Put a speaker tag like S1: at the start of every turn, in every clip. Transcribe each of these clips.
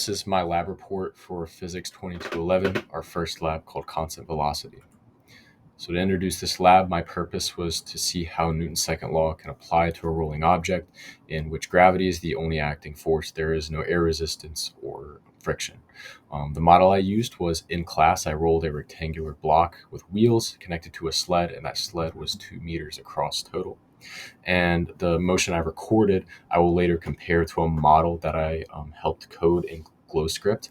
S1: This is my lab report for Physics 2211, our first lab called constant velocity. So to introduce this lab, my purpose was to see how Newton's second law can apply to a rolling object in which gravity is the only acting force. There is no air resistance or friction. The model I used was in class. I rolled a rectangular block with wheels connected to a sled, and that sled was 2 meters across total. And the motion I recorded, I will later compare to a model that I helped code in GlowScript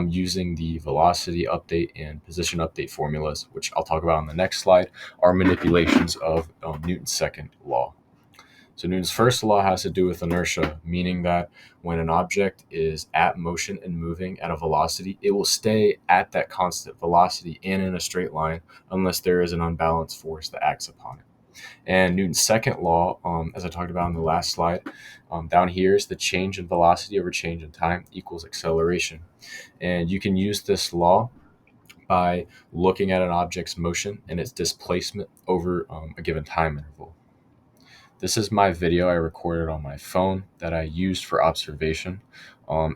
S1: using the velocity update and position update formulas, which I'll talk about on the next slide, are manipulations of Newton's second law. So Newton's first law has to do with inertia, meaning that when an object is at motion and moving at a velocity, it will stay at that constant velocity and in a straight line unless there is an unbalanced force that acts upon it. And Newton's second law, as I talked about in the last slide, down here is the change in velocity over change in time equals acceleration. And you can use this law by looking at an object's motion and its displacement over a given time interval. This is my video I recorded on my phone that I used for observation.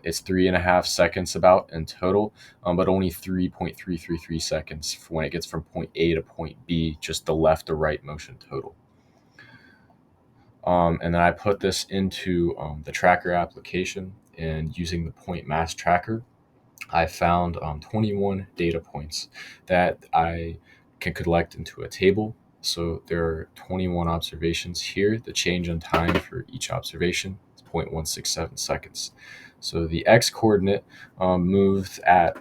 S1: It's 3.5 seconds about in total, but only 3.333 seconds when it gets from point A to point B, just the left or right motion total. And then I put this into the tracker application, and using the point mass tracker, I found 21 data points that I can collect into a table. So there are 21 observations here. The change in time for each observation is 0.167 seconds. So the x coordinate moved at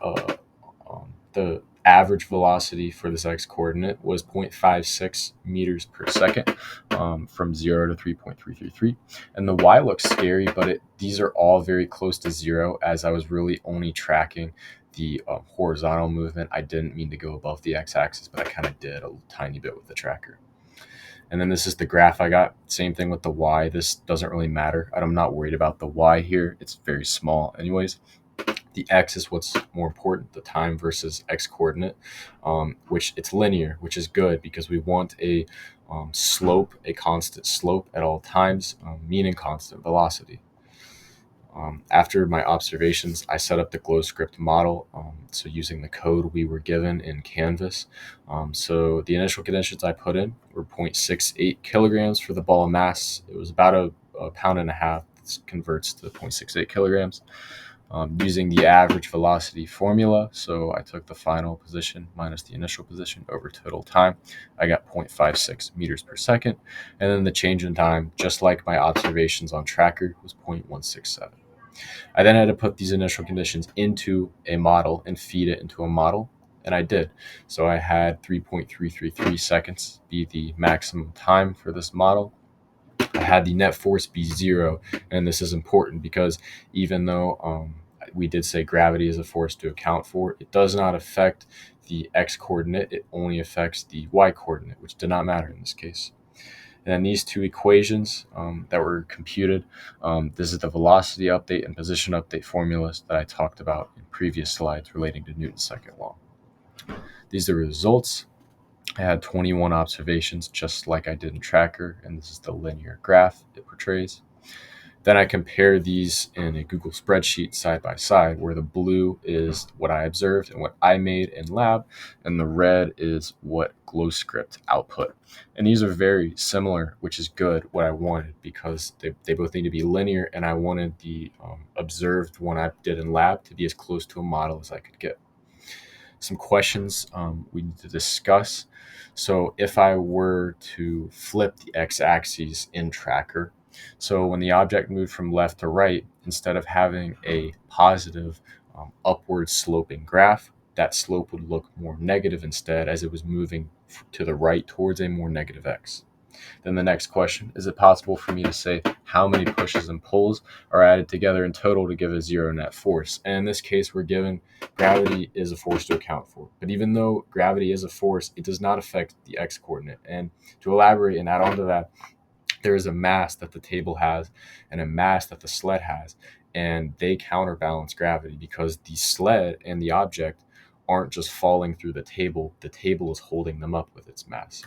S1: the average velocity for this x coordinate was 0.56 meters per second from 0 to 3.333. And the y looks scary, but these are all very close to 0, as I was really only tracking the horizontal movement. I didn't mean to go above the x-axis, but I kind of did a tiny bit with the tracker. And then this is the graph I got. Same thing with the y. This doesn't really matter. I'm not worried about the y here. It's very small anyways. The x is what's more important, the time versus x coordinate, which it's linear, which is good because we want a slope, a constant slope at all times, meaning constant velocity. After my observations, I set up the GlowScript model, so using the code we were given in Canvas. So the initial conditions I put in were 0.68 kilograms for the ball of mass. It was about a pound and a half. This converts to 0.68 kilograms. Using the average velocity formula, so I took the final position minus the initial position over total time. I got 0.56 meters per second, and then the change in time, just like my observations on tracker, was 0.167. I then had to put these initial conditions into a model and feed it into a model, and I did. So I had 3.333 seconds be the maximum time for this model. I had the net force be 0, and this is important because even though we did say gravity is a force to account for, it does not affect the x coordinate. It only affects the y coordinate, which did not matter in this case. And then these two equations that were computed, this is the velocity update and position update formulas that I talked about in previous slides relating to Newton's second law. These are the results. I had 21 observations, just like I did in tracker, and this is the linear graph it portrays. Then I compare these in a Google spreadsheet side by side, where the blue is what I observed and what I made in lab, and the red is what GlowScript output. And these are very similar, which is good, what I wanted, because they both need to be linear, and I wanted the observed one I did in lab to be as close to a model as I could get. Some questions we need to discuss. So if I were to flip the x-axis in tracker, so when the object moved from left to right, instead of having a positive upward sloping graph, that slope would look more negative instead, as it was moving to the right towards a more negative x. Then the next question, is it possible for me to say how many pushes and pulls are added together in total to give a 0 net force? And in this case, we're given gravity is a force to account for. But even though gravity is a force, it does not affect the x coordinate. And to elaborate and add on to that, there is a mass that the table has and a mass that the sled has, and they counterbalance gravity because the sled and the object aren't just falling through the table is holding them up with its mass.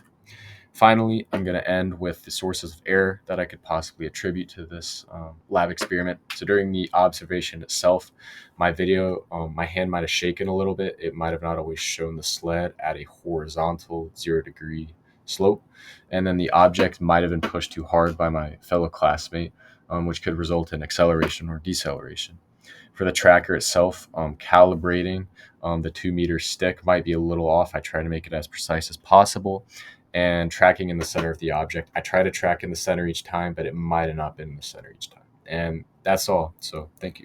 S1: Finally, I'm going to end with the sources of error that I could possibly attribute to this lab experiment. So during the observation itself, my hand might have shaken a little bit. It might have not always shown the sled at a horizontal 0 degree slope. And then the object might have been pushed too hard by my fellow classmate, which could result in acceleration or deceleration. For the tracker itself, calibrating the 2 meter stick might be a little off. I try to make it as precise as possible. And tracking in the center of the object, I try to track in the center each time, but it might have not been in the center each time. And that's all. So thank you.